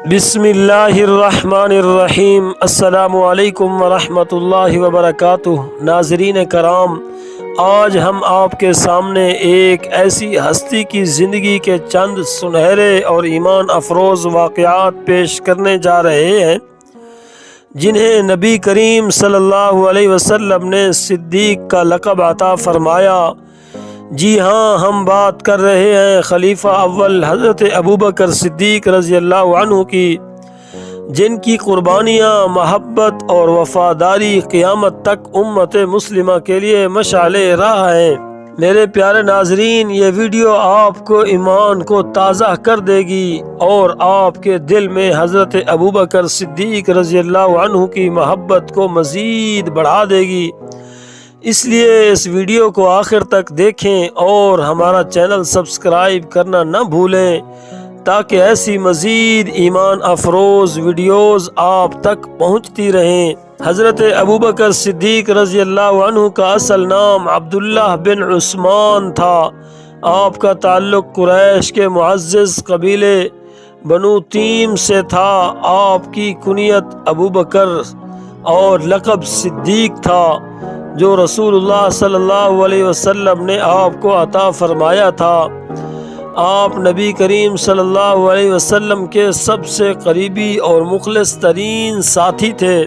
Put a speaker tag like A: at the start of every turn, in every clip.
A: بسم اللہ الرحمن الرحیم۔ السلام علیکم ورحمۃ اللہ وبرکاتہ۔ ناظرین کرام، آج ہم آپ کے سامنے ایک ایسی ہستی کی زندگی کے چند سنہرے اور ایمان افروز واقعات پیش کرنے جا رہے ہیں جنہیں نبی کریم صلی اللہ علیہ وسلم نے صدیق کا لقب عطا فرمایا۔ جی ہاں، ہم بات کر رہے ہیں خلیفہ اول حضرت ابوبکر صدیق رضی اللہ عنہ کی، جن کی قربانیاں، محبت اور وفاداری قیامت تک امت مسلمہ کے لیے مشعل راہ ہیں۔ میرے پیارے ناظرین، یہ ویڈیو آپ کو ایمان کو تازہ کر دے گی اور آپ کے دل میں حضرت ابوبکر صدیق رضی اللہ عنہ کی محبت کو مزید بڑھا دے گی۔ اس لیے اس ویڈیو کو آخر تک دیکھیں اور ہمارا چینل سبسکرائب کرنا نہ بھولیں تاکہ ایسی مزید ایمان افروز ویڈیوز آپ تک پہنچتی رہیں۔ حضرت ابوبکر صدیق رضی اللہ عنہ کا اصل نام عبداللہ بن عثمان تھا۔ آپ کا تعلق قریش کے معزز قبیلے بنو تیم سے تھا۔ آپ کی کنیت ابوبکر اور لقب صدیق تھا جو رسول اللہ صلی اللہ علیہ وسلم نے آپ کو عطا فرمایا تھا۔ آپ نبی کریم صلی اللہ علیہ وسلم کے سب سے قریبی اور مخلص ترین ساتھی تھے۔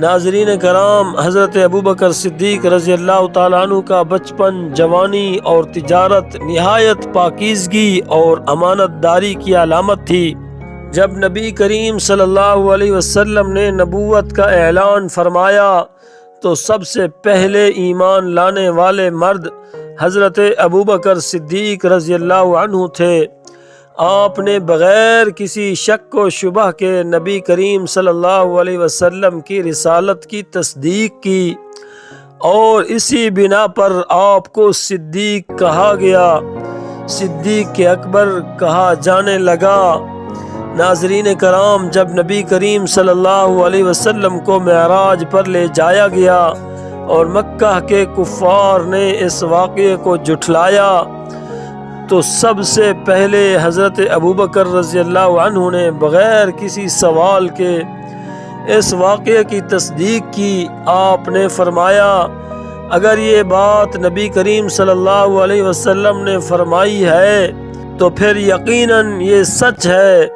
A: ناظرین کرام، حضرت ابوبکر صدیق رضی اللہ تعالیٰ عنہ کا بچپن، جوانی اور تجارت نہایت پاکیزگی اور امانت داری کی علامت تھی۔ جب نبی کریم صلی اللہ علیہ وسلم نے نبوت کا اعلان فرمایا تو سب سے پہلے ایمان لانے والے مرد حضرت ابوبکر صدیق رضی اللہ عنہ تھے۔ آپ نے بغیر کسی شک و شبہ کے نبی کریم صلی اللہ علیہ وسلم کی رسالت کی تصدیق کی اور اسی بنا پر آپ کو صدیق کہا گیا، صدیق اکبر کہا جانے لگا۔ ناظرین کرام، جب نبی کریم صلی اللہ علیہ وسلم کو معراج پر لے جایا گیا اور مکہ کے کفار نے اس واقعے کو جھٹلایا تو سب سے پہلے حضرت ابوبکر رضی اللہ عنہ نے بغیر کسی سوال کے اس واقعے کی تصدیق کی۔ آپ نے فرمایا، اگر یہ بات نبی کریم صلی اللہ علیہ وسلم نے فرمائی ہے تو پھر یقیناً یہ سچ ہے۔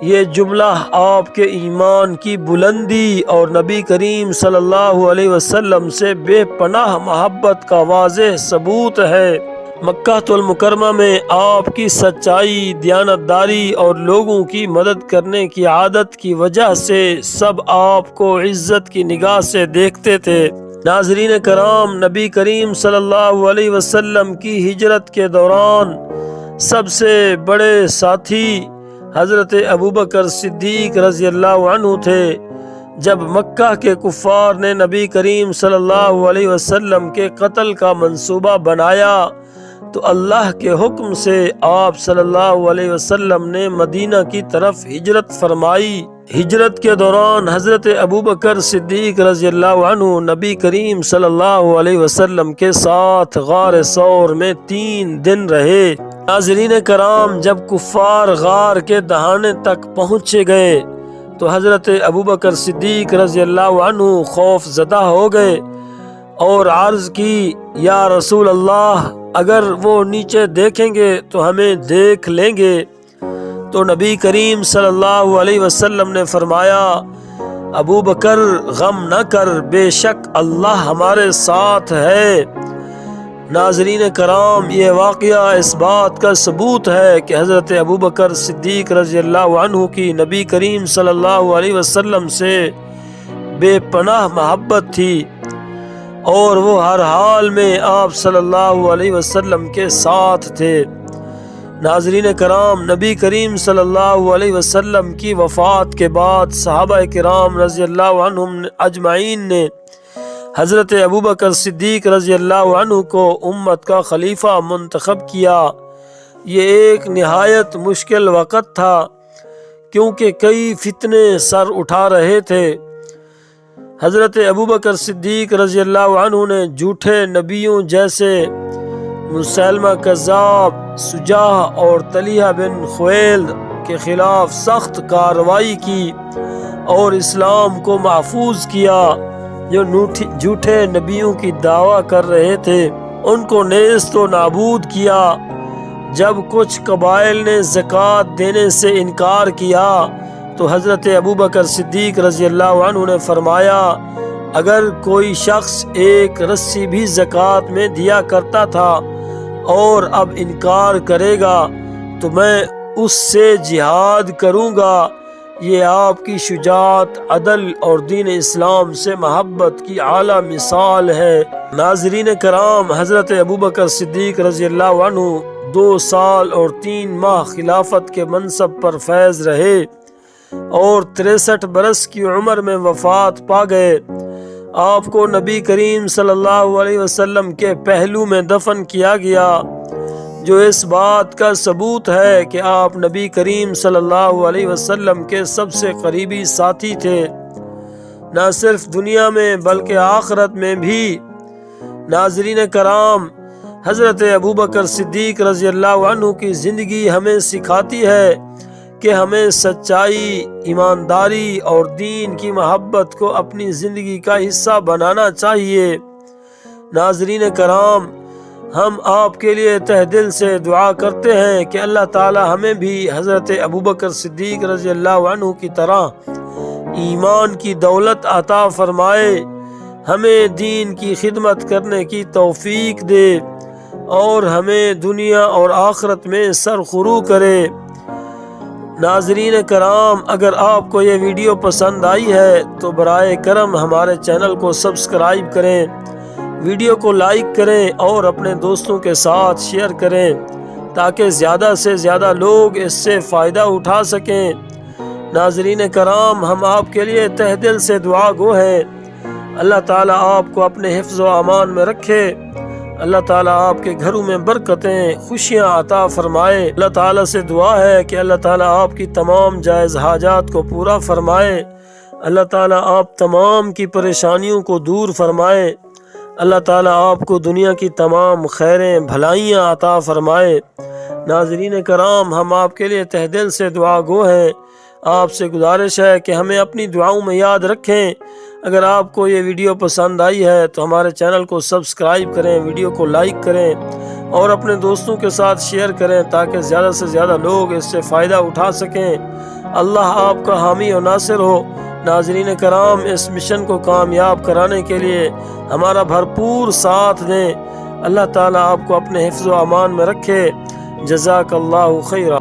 A: یہ جملہ آپ کے ایمان کی بلندی اور نبی کریم صلی اللہ علیہ وسلم سے بے پناہ محبت کا واضح ثبوت ہے۔ مکہ المکرمہ میں آپ کی سچائی، دیانتداری اور لوگوں کی مدد کرنے کی عادت کی وجہ سے سب آپ کو عزت کی نگاہ سے دیکھتے تھے۔ ناظرین کرام، نبی کریم صلی اللہ علیہ وسلم کی ہجرت کے دوران سب سے بڑے ساتھی حضرت ابوبکر صدیق رضی اللہ عنہ تھے۔ جب مکہ کے کفار نے نبی کریم صلی اللہ علیہ وسلم کے قتل کا منصوبہ بنایا تو اللہ کے حکم سے آپ صلی اللہ علیہ وسلم نے مدینہ کی طرف ہجرت فرمائی۔ ہجرت کے دوران حضرت ابوبکر صدیق رضی اللہ عنہ نبی کریم صلی اللہ علیہ وسلم کے ساتھ غار ثور میں 3 دن رہے۔ ناظرین کرام، جب کفار غار کے دہانے تک پہنچ گئے تو حضرت ابوبکر صدیق رضی اللہ عنہ خوف زدہ ہو گئے اور عرض کی، یا رسول اللہ، اگر وہ نیچے دیکھیں گے تو ہمیں دیکھ لیں گے۔ تو نبی کریم صلی اللہ علیہ وسلم نے فرمایا، ابوبکر غم نہ کر، بے شک اللہ ہمارے ساتھ ہے۔ ناظرین کرام، یہ واقعہ اس بات کا ثبوت ہے کہ حضرت ابوبکر صدیق رضی اللہ عنہ کی نبی کریم صلی اللہ علیہ وسلم سے بے پناہ محبت تھی اور وہ ہر حال میں آپ صلی اللہ علیہ وسلم کے ساتھ تھے۔ ناظرین کرام، نبی کریم صلی اللہ علیہ وسلم کی وفات کے بعد صحابہ کرام رضی اللہ عنہم اجمعین نے حضرت ابوبکر صدیق رضی اللہ عنہ کو امت کا خلیفہ منتخب کیا۔ یہ ایک نہایت مشکل وقت تھا کیونکہ کئی فتنے سر اٹھا رہے تھے۔ حضرت ابوبکر صدیق رضی اللہ عنہ نے جھوٹے نبیوں جیسے مسیلمہ کذاب، سجاہ اور طلحہ بن خویلد کے خلاف سخت کارروائی کی اور اسلام کو محفوظ کیا۔ جو جھوٹے نبیوں کی دعویٰ کر رہے تھے ان کو نیست و نابود کیا۔ جب کچھ قبائل نے زکوٰۃ دینے سے انکار کیا تو حضرت ابوبکر صدیق رضی اللہ عنہ نے فرمایا، اگر کوئی شخص ایک رسی بھی زکوٰۃ میں دیا کرتا تھا اور اب انکار کرے گا تو میں اس سے جہاد کروں گا۔ یہ آپ کی شجاعت، عدل اور دین اسلام سے محبت کی اعلیٰ مثال ہے۔ ناظرین کرام، حضرت ابوبکر صدیق رضی اللہ عنہ 2 سال اور 3 ماہ خلافت کے منصب پر فائز رہے اور 63 برس کی عمر میں وفات پا گئے۔ آپ کو نبی کریم صلی اللہ علیہ وسلم کے پہلو میں دفن کیا گیا، جو اس بات کا ثبوت ہے کہ آپ نبی کریم صلی اللہ علیہ وسلم کے سب سے قریبی ساتھی تھے، نہ صرف دنیا میں بلکہ آخرت میں بھی۔ ناظرین کرام، حضرت ابوبکر صدیق رضی اللہ عنہ کی زندگی ہمیں سکھاتی ہے کہ ہمیں سچائی، ایمانداری اور دین کی محبت کو اپنی زندگی کا حصہ بنانا چاہیے۔ ناظرین کرام، ہم آپ کے لیے تہ دل سے دعا کرتے ہیں کہ اللہ تعالی ہمیں بھی حضرت ابوبکر صدیق رضی اللہ عنہ کی طرح ایمان کی دولت عطا فرمائے، ہمیں دین کی خدمت کرنے کی توفیق دے اور ہمیں دنیا اور آخرت میں سرخرو کرے۔ ناظرین کرام، اگر آپ کو یہ ویڈیو پسند آئی ہے تو برائے کرم ہمارے چینل کو سبسکرائب کریں، ویڈیو کو لائک کریں اور اپنے دوستوں کے ساتھ شیئر کریں تاکہ زیادہ سے زیادہ لوگ اس سے فائدہ اٹھا سکیں۔ ناظرین کرام، ہم آپ کے لیے تہ دل سے دعا گو ہیں۔ اللہ تعالیٰ آپ کو اپنے حفظ و امان میں رکھے، اللہ تعالیٰ آپ کے گھروں میں برکتیں، خوشیاں عطا فرمائے۔ اللہ تعالیٰ سے دعا ہے کہ اللہ تعالیٰ آپ کی تمام جائز حاجات کو پورا فرمائے، اللہ تعالیٰ آپ تمام کی پریشانیوں کو دور فرمائے، اللہ تعالیٰ آپ کو دنیا کی تمام خیریں، بھلائیاں عطا فرمائے۔ ناظرین کرام، ہم آپ کے لیے تہ دل سے دعا گو ہیں۔ آپ سے گزارش ہے کہ ہمیں اپنی دعاؤں میں یاد رکھیں۔ اگر آپ کو یہ ویڈیو پسند آئی ہے تو ہمارے چینل کو سبسکرائب کریں، ویڈیو کو لائک کریں اور اپنے دوستوں کے ساتھ شیئر کریں تاکہ زیادہ سے زیادہ لوگ اس سے فائدہ اٹھا سکیں۔ اللہ آپ کا حامی و ناصر ہو۔ ناظرین کرام، اس مشن کو کامیاب کرانے کے لیے ہمارا بھرپور ساتھ دیں۔ اللہ تعالیٰ آپ کو اپنے حفظ و امان میں رکھے۔ جزاک اللہ خیرہ۔